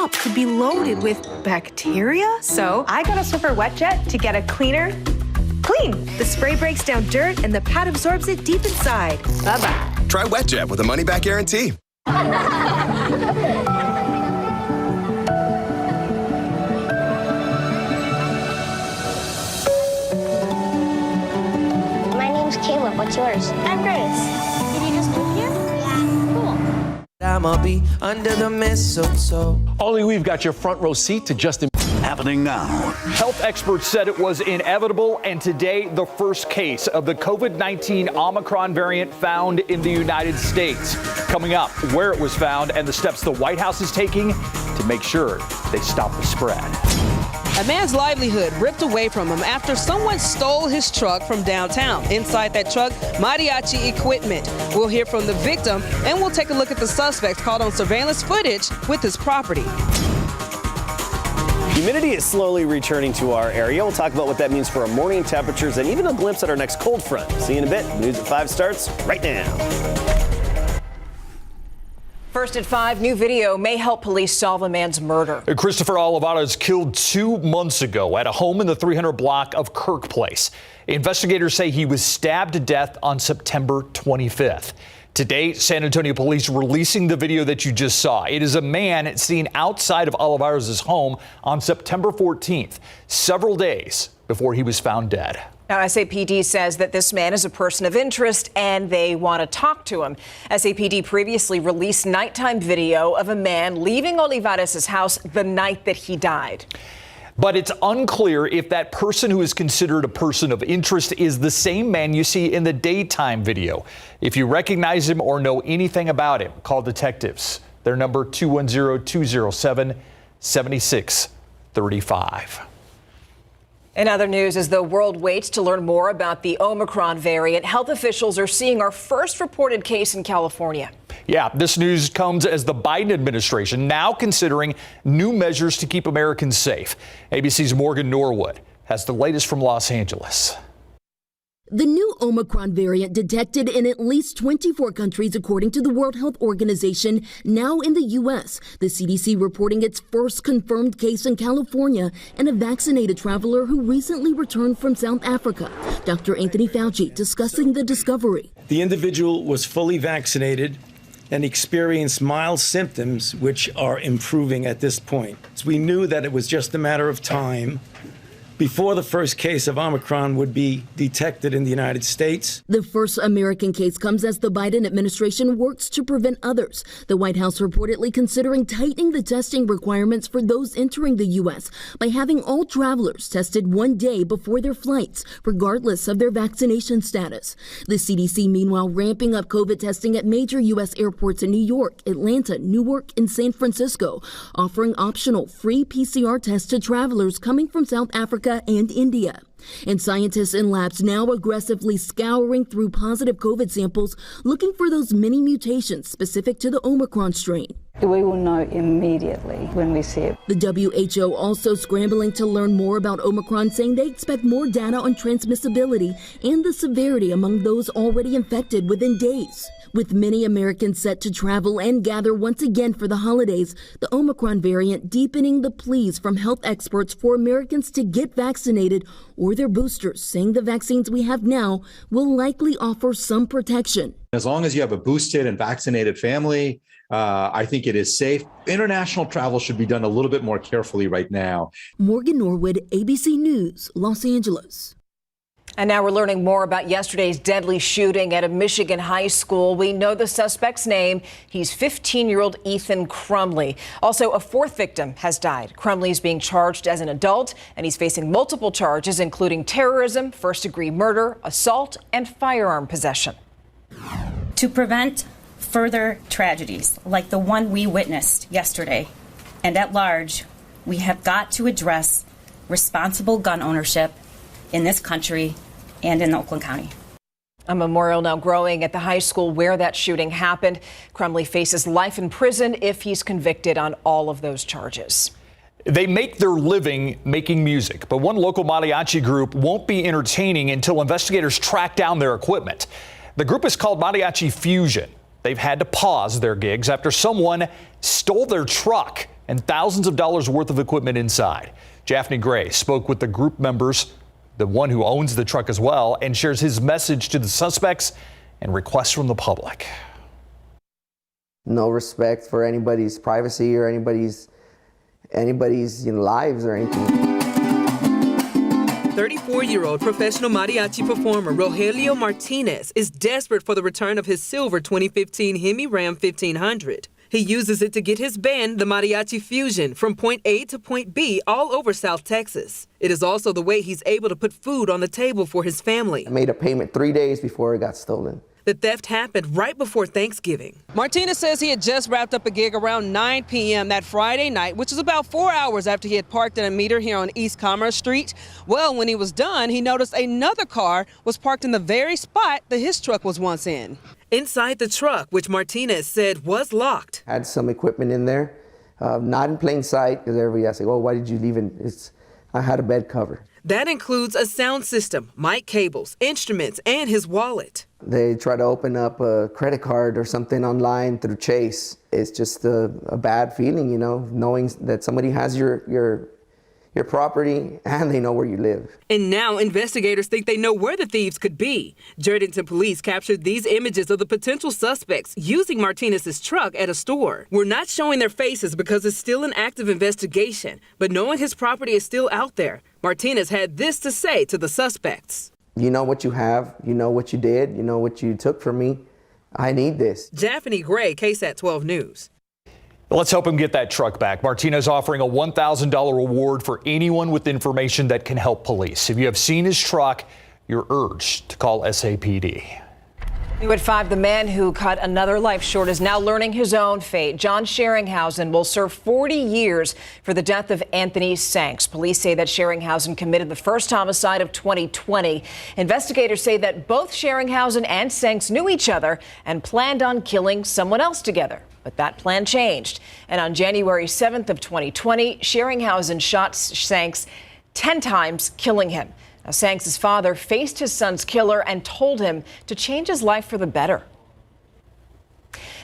cup could be loaded with bacteria. So I got a Swiffer Wet Jet to get it cleaner. Clean. The spray breaks down dirt and the pad absorbs it deep inside. Bye-bye. Try Wet Jet with a money-back guarantee. Caleb, what's yours? I'm Grace. Did you just move here? Yeah. Cool. I'ma be under the mistletoe. Ollie, we've got your front row seat to Justin. Happening now. Health experts said it was inevitable, and today the first case of the COVID-19 Omicron variant found in the United States. Coming up, where it was found and the steps the White House is taking to make sure they stop the spread. A man's livelihood ripped away from him after someone stole his truck from downtown. Inside that truck, mariachi equipment. We'll hear from the victim, and we'll take a look at the suspect caught on surveillance footage with his property. Humidity is slowly returning to our area. We'll talk about what that means for our morning temperatures and even a glimpse at our next cold front. See you in a bit. News at 5 starts right now. First at 5, new video may help police solve a man's murder. Christopher Olivato was killed 2 months ago at a home in the 300 block of Kirk Place. Investigators say he was stabbed to death on September 25th. Today, San Antonio police releasing the video that you just saw. It is a man seen outside of Olivato's home on September 14th, several days before he was found dead. Now, SAPD says that this man is a person of interest and they want to talk to him. SAPD previously released nighttime video of a man leaving Olivares' house the night that he died. But it's unclear if that person who is considered a person of interest is the same man you see in the daytime video. If you recognize him or know anything about him, call detectives. Their number 210-207-7635. In other news, as the world waits to learn more about the Omicron variant, health officials are seeing our first reported case in California. Yeah, this news comes as the Biden administration now considering new measures to keep Americans safe. ABC's Morgan Norwood has the latest from Los Angeles. The new Omicron variant detected in at least 24 countries, according to the World Health Organization, now in the U.S. The CDC reporting its first confirmed case in California and a vaccinated traveler who recently returned from South Africa. Dr. Anthony Fauci discussing the discovery. The individual was fully vaccinated and experienced mild symptoms, which are improving at this point. So we knew that it was just a matter of time before the first case of Omicron would be detected in the United States. The first American case comes as the Biden administration works to prevent others. The White House reportedly considering tightening the testing requirements for those entering the U.S. by having all travelers tested 1 day before their flights, regardless of their vaccination status. The CDC, meanwhile, ramping up COVID testing at major U.S. airports in New York, Atlanta, Newark, and San Francisco, offering optional free PCR tests to travelers coming from South Africa and India. And scientists in labs now aggressively scouring through positive COVID samples, looking for those many mutations specific to the Omicron strain. We will know immediately when we see it. The WHO also scrambling to learn more about Omicron, saying they expect more data on transmissibility and the severity among those already infected within days. With many Americans set to travel and gather once again for the holidays, the Omicron variant deepening the pleas from health experts for Americans to get vaccinated or their boosters, saying the vaccines we have now will likely offer some protection. As long as you have a boosted and vaccinated family, I think it is safe. International travel should be done a little bit more carefully right now. Morgan Norwood, ABC News, Los Angeles. And now we're learning more about yesterday's deadly shooting at a Michigan high school. We know the suspect's name. He's 15-year-old Ethan Crumley. Also, a fourth victim has died. Crumley is being charged as an adult, and he's facing multiple charges, including terrorism, first-degree murder, assault, and firearm possession. To prevent further tragedies like the one we witnessed yesterday, and at large, we have got to address responsible gun ownership in this country and in Oakland County. A memorial now growing at the high school where that shooting happened. Crumley faces life in prison if he's convicted on all of those charges. They make their living making music, but one local mariachi group won't be entertaining until investigators track down their equipment. The group is called Mariachi Fusion. They've had to pause their gigs after someone stole their truck and thousands of dollars worth of equipment inside. Jaffney Gray spoke with the group members, the one who owns the truck as well, and shares his message to the suspects and requests from the public. No respect for anybody's privacy or anybody's lives or anything. 34-year-old professional mariachi performer Rogelio Martinez is desperate for the return of his silver 2015 Hemi Ram 1500. He uses it to get his band, the Mariachi Fusion, from point A to point B all over South Texas. It is also the way he's able to put food on the table for his family. I made a payment 3 days before it got stolen. The theft happened right before Thanksgiving. Martinez says he had just wrapped up a gig around 9 p.m. that Friday night, which was about 4 hours after he had parked at a meter here on East Commerce Street. Well, when he was done, he noticed another car was parked in the very spot that his truck was once in. Inside the truck, which Martinez said was locked. Had some equipment in there, not in plain sight, because everybody asked, oh, why did you leave it? I had a bed cover. That includes a sound system, mic cables, instruments, and his wallet. They try to open up a credit card or something online through Chase. It's just a bad feeling, you know, knowing that somebody has your property and they know where you live. And now investigators think they know where the thieves could be. Jourdington police captured these images of the potential suspects using Martinez's truck at a store. We're not showing their faces because it's still an active investigation, but knowing his property is still out there, Martinez had this to say to the suspects. You know what you have, you know what you did, you know what you took from me. I need this. Jaffney Gray, KSAT 12 News. Let's help him get that truck back. Martinez offering a $1,000 reward for anyone with information that can help police. If you have seen his truck, you're urged to call SAPD. New at 5, the man who cut another life short is now learning his own fate. John Scheringhausen will serve 40 years for the death of Anthony Sanks. Police say that Scheringhausen committed the first homicide of 2020. Investigators say that both Scheringhausen and Sanks knew each other and planned on killing someone else together. But that plan changed. And on January 7th of 2020, Scheringhausen shot Sanks 10 times, killing him. Now, Sanks' father faced his son's killer and told him to change his life for the better.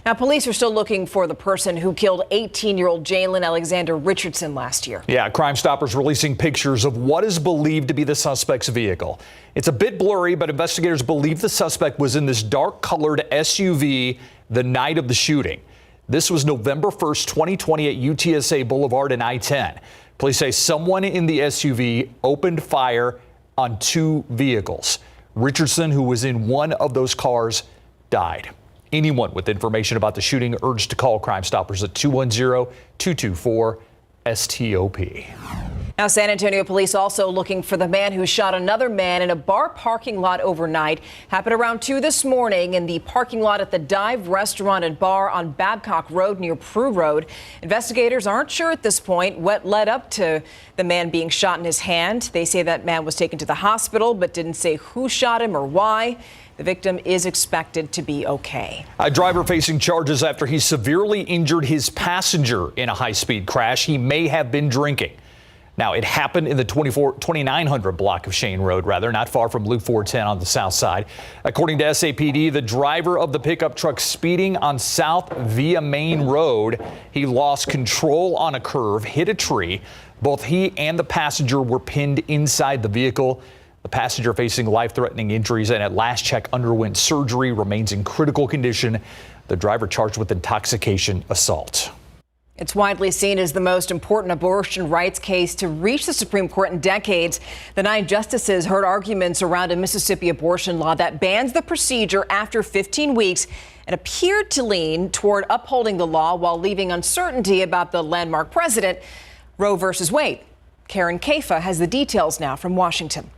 Now, police are still looking for the person who killed 18-year-old Jalen Alexander Richardson last year. Yeah, Crime Stoppers releasing pictures of what is believed to be the suspect's vehicle. It's a bit blurry, but investigators believe the suspect was in this dark-colored SUV the night of the shooting. This was November 1st, 2020 at UTSA Boulevard and I-10. Police say someone in the SUV opened fire on 2 vehicles. Richardson, who was in one of those cars, died. Anyone with information about the shooting urged to call Crime Stoppers at 210-224-STOP. Now, San Antonio police also looking for the man who shot another man in a bar parking lot overnight. Happened around 2 this morning in the parking lot at the Dive Restaurant and Bar on Babcock Road near Prue Road. Investigators aren't sure at this point what led up to the man being shot in his hand. They say that man was taken to the hospital, but didn't say who shot him or why. The victim is expected to be okay. A driver facing charges after he severely injured his passenger in a high-speed crash. He may have been drinking. Now, it happened in the 2900 block of Shane Road, not far from Loop 410 on the south side. According to SAPD, the driver of the pickup truck speeding on South Via Main Road, he lost control on a curve, hit a tree. Both he and the passenger were pinned inside the vehicle. The passenger facing life-threatening injuries and at last check underwent surgery, remains in critical condition. The driver charged with intoxication assault. It's widely seen as the most important abortion rights case to reach the Supreme Court in decades. The 9 justices heard arguments around a Mississippi abortion law that bans the procedure after 15 weeks and appeared to lean toward upholding the law while leaving uncertainty about the landmark precedent, Roe versus Wade. Karen Kafa has the details now from Washington.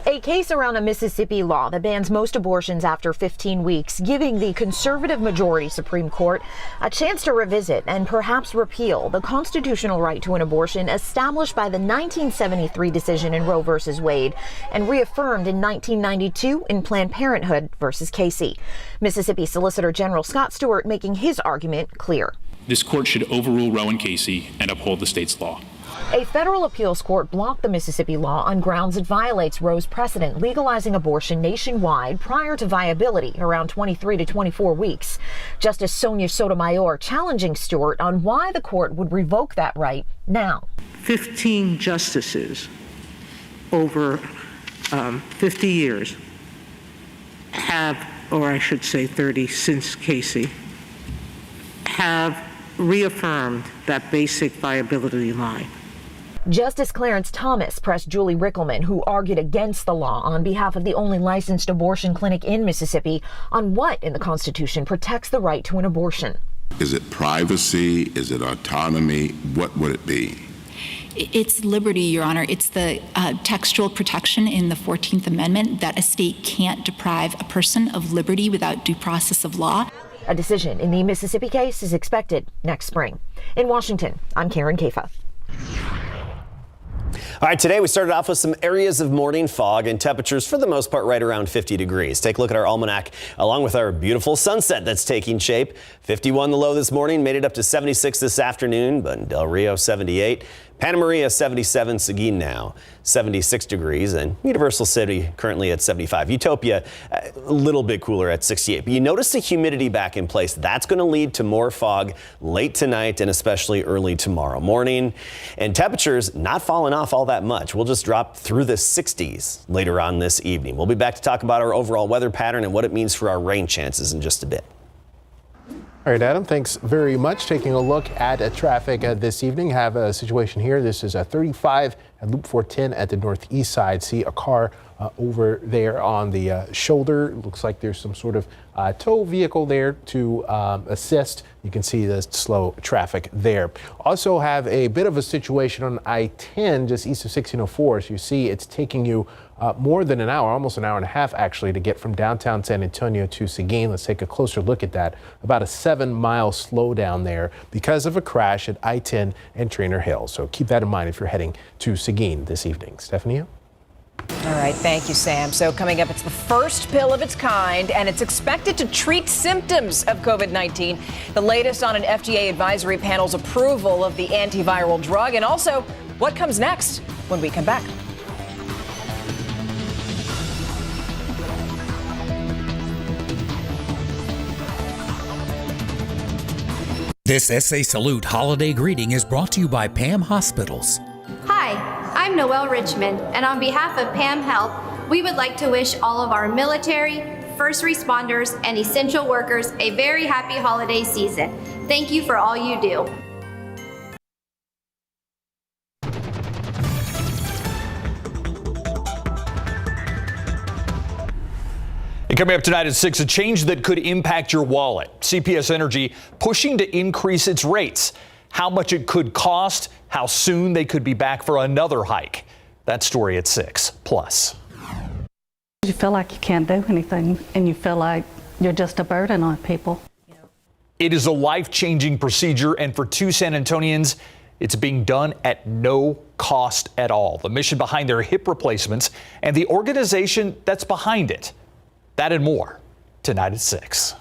A case around a Mississippi law that bans most abortions after 15 weeks, giving the conservative majority Supreme Court a chance to revisit and perhaps repeal the constitutional right to an abortion established by the 1973 decision in Roe versus Wade and reaffirmed in 1992 in Planned Parenthood versus Casey. Mississippi Solicitor General Scott Stewart making his argument clear. This court should overrule Roe and Casey and uphold the state's law. A federal appeals court blocked the Mississippi law on grounds it violates Roe's precedent, legalizing abortion nationwide prior to viability around 23 to 24 weeks. Justice Sonia Sotomayor challenging Stewart on why the court would revoke that right now. 15 justices over 50 years have, or I should say 30 since Casey, have reaffirmed that basic viability line. Justice Clarence Thomas pressed Julie Rickleman, who argued against the law on behalf of the only licensed abortion clinic in Mississippi, on what in the Constitution protects the right to an abortion. Is it privacy? Is it autonomy? What would it be? It's liberty, Your Honor. It's the textual protection in the 14th Amendment that a state can't deprive a person of liberty without due process of law. A decision in the Mississippi case is expected next spring. In Washington, I'm Karen Kafa. All right, today we started off with some areas of morning fog and temperatures for the most part right around 50 degrees. Take a look at our almanac along with our beautiful sunset that's taking shape. 51 the low this morning, made it up to 76 this afternoon, but in Del Rio 78. Santa Maria 77, Seguin now 76 degrees, and Universal City currently at 75. Utopia a little bit cooler at 68. But you notice the humidity back in place. That's going to lead to more fog late tonight and especially early tomorrow morning. And temperatures not falling off all that much. We'll just drop through the 60s later on this evening. We'll be back to talk about our overall weather pattern and what it means for our rain chances in just a bit. All right, Adam, thanks very much. Taking a look at traffic this evening, have a situation here. This is a 35 at Loop 410 at the northeast side. See a car over there on the shoulder. Looks like there's some sort of tow vehicle there to assist. You can see the slow traffic there. Also have a bit of a situation on I-10 just east of 1604. So you see it's taking you more than an hour, almost an hour and a half actually, to get from downtown San Antonio to Seguin. Let's take a closer look at that. About a 7-mile slowdown there because of a crash at I-10 and Trainer Hill. So keep that in mind if you're heading to Seguin this evening. Stephanie? All right, thank you, Sam. So coming up, it's the first pill of its kind, and it's expected to treat symptoms of COVID-19. The latest on an FDA advisory panel's approval of the antiviral drug, and also what comes next when we come back. This SA Salute holiday greeting is brought to you by Pam Hospitals. Hi, I'm Noelle Richmond, and on behalf of Pam Health, we would like to wish all of our military, first responders, and essential workers a very happy holiday season. Thank you for all you do. And coming up tonight at 6, a change that could impact your wallet. CPS Energy pushing to increase its rates. How much it could cost, how soon they could be back for another hike. That story at 6. Plus. You feel like you can't do anything and you feel like you're just a burden on people. It is a life-changing procedure, and for 2 San Antonians, it's being done at no cost at all. The mission behind their hip replacements and the organization that's behind it. That and more tonight at 6.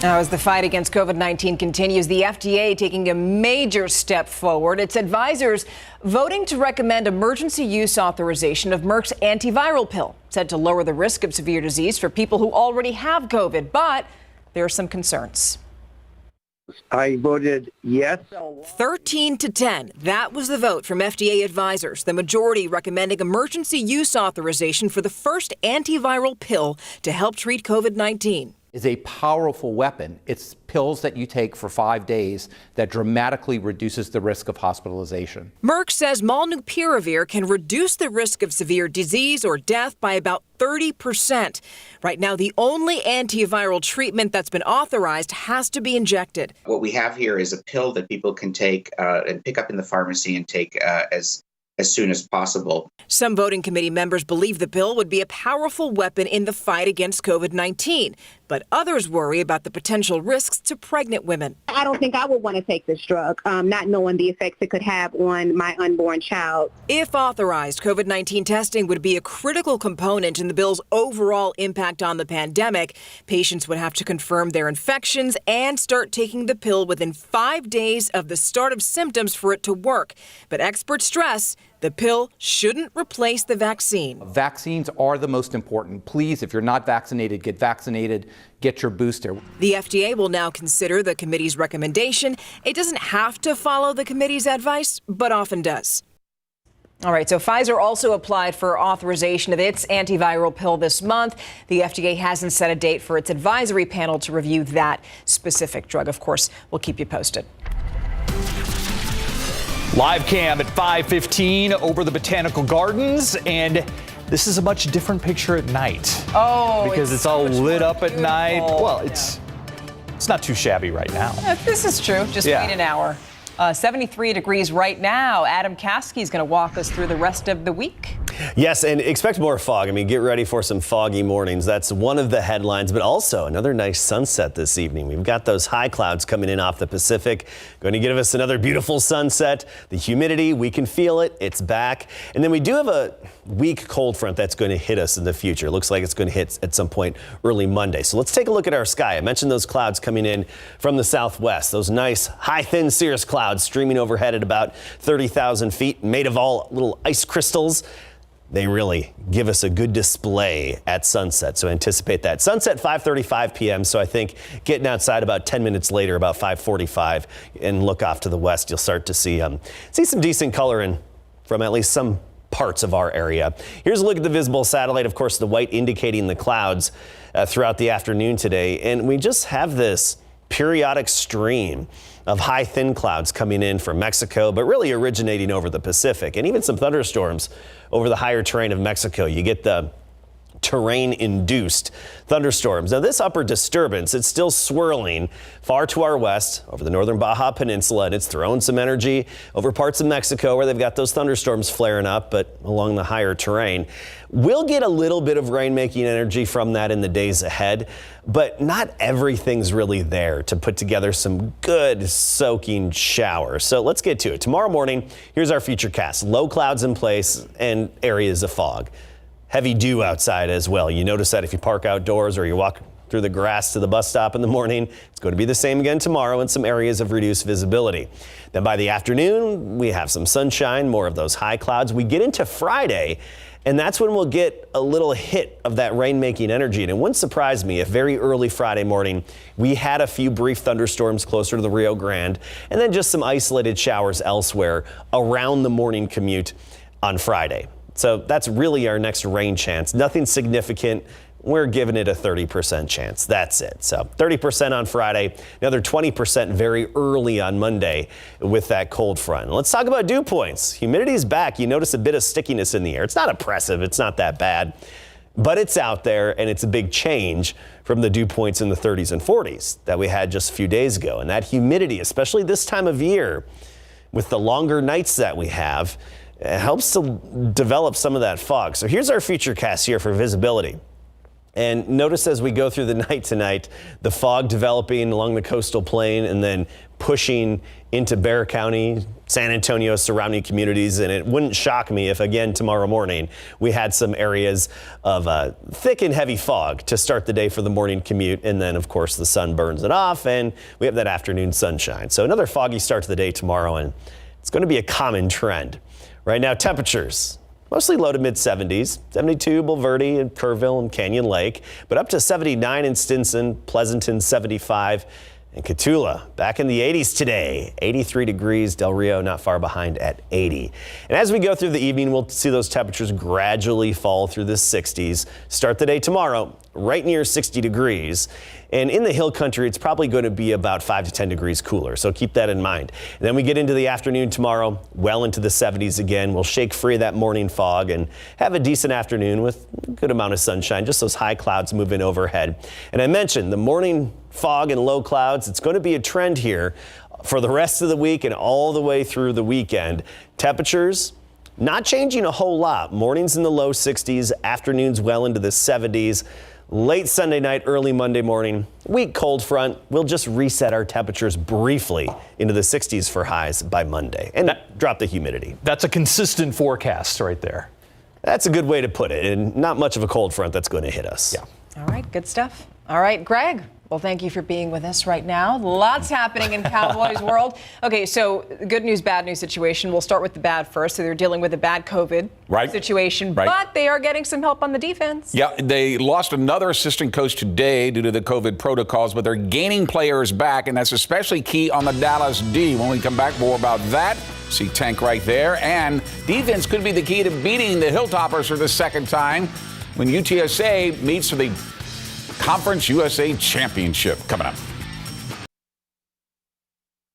Now, as the fight against COVID-19 continues, the FDA taking a major step forward. Its advisors voting to recommend emergency use authorization of Merck's antiviral pill, said to lower the risk of severe disease for people who already have COVID. But there are some concerns. I voted yes. 13-10. That was the vote from FDA advisors. The majority recommending emergency use authorization for the first antiviral pill to help treat COVID-19. Is a powerful weapon. It's pills that you take for 5 days that dramatically reduces the risk of hospitalization. Merck says molnupiravir can reduce the risk of severe disease or death by about 30%. Right now, the only antiviral treatment that's been authorized has to be injected. What we have here is a pill that people can take and pick up in the pharmacy and take as as soon as possible. Some voting committee members believe the pill would be a powerful weapon in the fight against COVID-19, but others worry about the potential risks to pregnant women. I don't think I would want to take this drug, not knowing the effects it could have on my unborn child. If authorized, COVID-19 testing would be a critical component in the bill's overall impact on the pandemic. Patients would have to confirm their infections and start taking the pill within 5 days of the start of symptoms for it to work. But experts stress the pill shouldn't replace the vaccine. Vaccines are the most important. Please, if you're not vaccinated, get vaccinated, get your booster. The FDA will now consider the committee's recommendation. It doesn't have to follow the committee's advice, but often does. All right, so Pfizer also applied for authorization of its antiviral pill this month. The FDA hasn't set a date for its advisory panel to review that specific drug. Of course, we'll keep you posted. Live cam at 5:15 over the Botanical Gardens, and this is a much different picture at night. Oh, because it's all lit up at night. Well, it's not too shabby right now. This is true. Just wait an hour. 73 degrees right now. Adam Caskey is going to walk us through the rest of the week. Yes, and expect more fog. I mean, get ready for some foggy mornings. That's one of the headlines, but also another nice sunset this evening. We've got those high clouds coming in off the Pacific, going to give us another beautiful sunset. The humidity, we can feel it. It's back. And then we do have a weak cold front that's going to hit us in the future. It looks like it's going to hit at some point early Monday. So let's take a look at our sky. I mentioned those clouds coming in from the southwest. Those nice high thin cirrus clouds streaming overhead at about 30,000 feet, made of all little ice crystals. They really give us a good display at sunset. So anticipate that. Sunset 5:35 p.m. So I think getting outside about 10 minutes later, about 5:45, and look off to the west, you'll start to see some decent color from at least some parts of our area. Here's a look at the visible satellite. Of course, the white indicating the clouds throughout the afternoon today. And we just have this periodic stream of high thin clouds coming in from Mexico, but really originating over the Pacific, and even some thunderstorms over the higher terrain of Mexico. You get the terrain-induced thunderstorms. Now, this upper disturbance, it's still swirling far to our west over the northern Baja Peninsula, and it's thrown some energy over parts of Mexico where they've got those thunderstorms flaring up, but along the higher terrain. We'll get a little bit of rain-making energy from that in the days ahead, but not everything's really there to put together some good soaking showers. So let's get to it. Tomorrow morning, here's our futurecast. Low clouds in place and areas of fog. Heavy dew outside as well. You notice that if you park outdoors or you walk through the grass to the bus stop in the morning. It's going to be the same again tomorrow in some areas of reduced visibility. Then by the afternoon, we have some sunshine, more of those high clouds. We get into Friday, and that's when we'll get a little hit of that rain-making energy. And it wouldn't surprise me if very early Friday morning, we had a few brief thunderstorms closer to the Rio Grande, and then just some isolated showers elsewhere around the morning commute on Friday. So that's really our next rain chance. Nothing significant. We're giving it a 30% chance. That's it. So 30% on Friday, another 20% very early on Monday with that cold front. Let's talk about dew points. Humidity's back. You notice a bit of stickiness in the air. It's not oppressive. It's not that bad, but it's out there, and it's a big change from the dew points in the 30s and 40s that we had just a few days ago. And that humidity, especially this time of year, with the longer nights that we have, it helps to develop some of that fog. So here's our futurecast here for visibility. And notice as we go through the night tonight, the fog developing along the coastal plain and then pushing into Bexar County, San Antonio, surrounding communities. And it wouldn't shock me if, again, tomorrow morning, we had some areas of thick and heavy fog to start the day for the morning commute. And then, of course, the sun burns it off and we have that afternoon sunshine. So another foggy start to the day tomorrow, and it's going to be a common trend. Right now, temperatures mostly low to mid 70s, 72 Bulverde and Kerrville and Canyon Lake, but up to 79 in Stinson, Pleasanton 75, and Cotulla back in the 80s today, 83 degrees, Del Rio not far behind at 80. And as we go through the evening, we'll see those temperatures gradually fall through the 60s. Start the day tomorrow right near 60 degrees. And in the hill country, it's probably going to be about 5 to 10 degrees cooler. So keep that in mind. And then we get into the afternoon tomorrow, well into the 70s again. We'll shake free of that morning fog and have a decent afternoon with a good amount of sunshine, just those high clouds moving overhead. And I mentioned the morning fog and low clouds. It's going to be a trend here for the rest of the week and all the way through the weekend. Temperatures Not changing a whole lot. Mornings in the low 60s, afternoons well into the 70s. Late Sunday night, early Monday morning, weak cold front. We'll just reset our temperatures briefly into the 60s for highs by Monday and drop the humidity. That's a consistent forecast right there. That's a good way to put it, and not much of a cold front that's going to hit us. Yeah. All right, good stuff. All right, Greg. Well, thank you for being with us right now. Lots happening in Cowboys world. Okay, so good news, bad news situation. We'll start with the bad first. So they're dealing with a bad COVID situation, but they are getting some help on the defense. Yeah, they lost another assistant coach today due to the COVID protocols, but they're gaining players back, and that's especially key on the Dallas D. When we come back, more about that. See Tank right there. And defense could be the key to beating the Hilltoppers for the second time when UTSA meets for the Conference USA Championship coming up.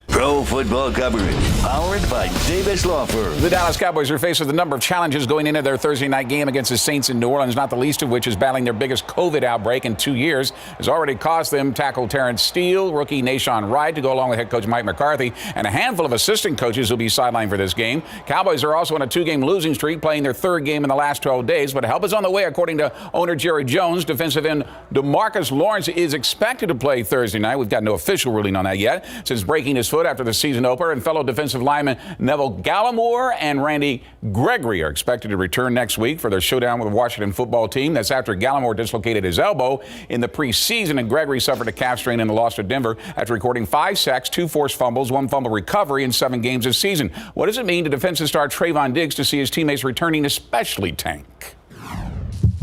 Pro football coverage, powered by Davis Law Firm. The Dallas Cowboys are faced with a number of challenges going into their Thursday night game against the Saints in New Orleans, not the least of which is battling their biggest COVID outbreak in 2 years. Has already cost them tackle Terrence Steele, rookie Nashawn Wright to go along with head coach Mike McCarthy, and a handful of assistant coaches will be sidelined for this game. Cowboys are also on a 2-game losing streak, playing their 3rd game in the last 12 days, but help is on the way according to owner Jerry Jones. Defensive end DeMarcus Lawrence is expected to play Thursday night. We've got no official ruling on that yet, since breaking his foot after the season opener. And fellow defensive linemen Neville Gallimore and Randy Gregory are expected to return next week for their showdown with the Washington football team. That's after Gallimore dislocated his elbow in the preseason, and Gregory suffered a calf strain in the loss to Denver after recording 5 sacks, 2 forced fumbles, 1 fumble recovery in 7 games this season. What does it mean to defensive star Trayvon Diggs to see his teammates returning, especially Tank?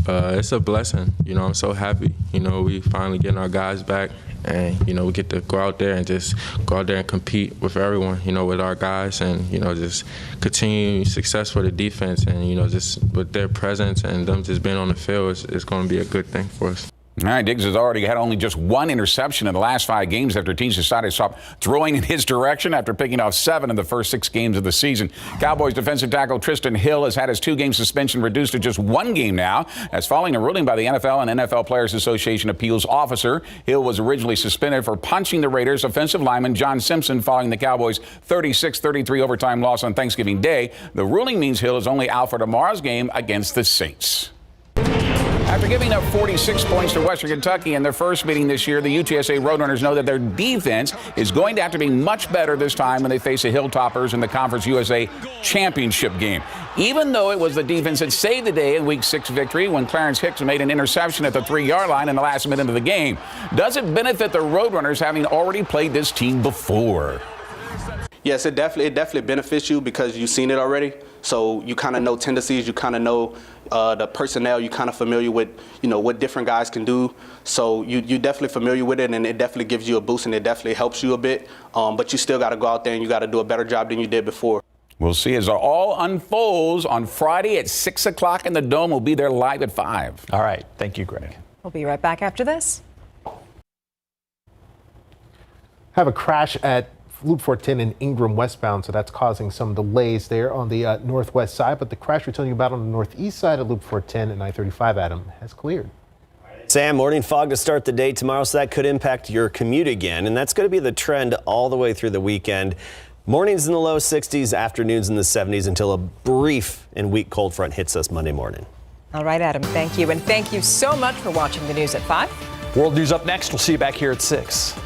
It's a blessing. You know, I'm so happy. You know, we finally getting our guys back. And, you know, we get to go out there and just go out there and compete with everyone, you know, with our guys and, you know, just continue success for the defense. And, you know, just with their presence and them just being on the field, it's going to be a good thing for us. All right, Diggs has already had only just 1 interception in the last 5 games after teams decided to stop throwing in his direction after picking off 7 in the first 6 games of the season. Cowboys defensive tackle Tristan Hill has had his 2-game suspension reduced to just 1 game now. That's following a ruling by the NFL and NFL Players Association appeals officer. Hill was originally suspended for punching the Raiders offensive lineman John Simpson following the Cowboys' 36-33 overtime loss on Thanksgiving Day. The ruling means Hill is only out for tomorrow's game against the Saints. After giving up 46 points to Western Kentucky in their first meeting this year, the UTSA Roadrunners know that their defense is going to have to be much better this time when they face the Hilltoppers in the Conference USA Championship game. Even though it was the defense that saved the day in Week 6 victory when Clarence Hicks made an interception at the 3-yard line in the last minute of the game. Does it benefit the Roadrunners having already played this team before? Yes, it definitely benefits you because you've seen it already. So you kind of know tendencies, you kind of know the personnel, you kind of familiar with, you know, what different guys can do. So you're definitely familiar with it, and it definitely gives you a boost, and it definitely helps you a bit. But you still got to go out there and you got to do a better job than you did before. We'll see as it all unfolds on Friday at 6 o'clock in the Dome. We'll be there live at 5. All right. Thank you, Greg. We'll be right back after this. Have a crash at Loop 410 in Ingram westbound, so that's causing some delays there on the northwest side. But the crash we're telling you about on the northeast side of Loop 410 and I-35, Adam, has cleared. Sam, morning fog to start the day tomorrow, so that could impact your commute again. And that's going to be the trend all the way through the weekend. Mornings in the low 60s, afternoons in the 70s until a brief and weak cold front hits us Monday morning. All right, Adam, thank you. And thank you so much for watching the news at 5. World News up next. We'll see you back here at 6.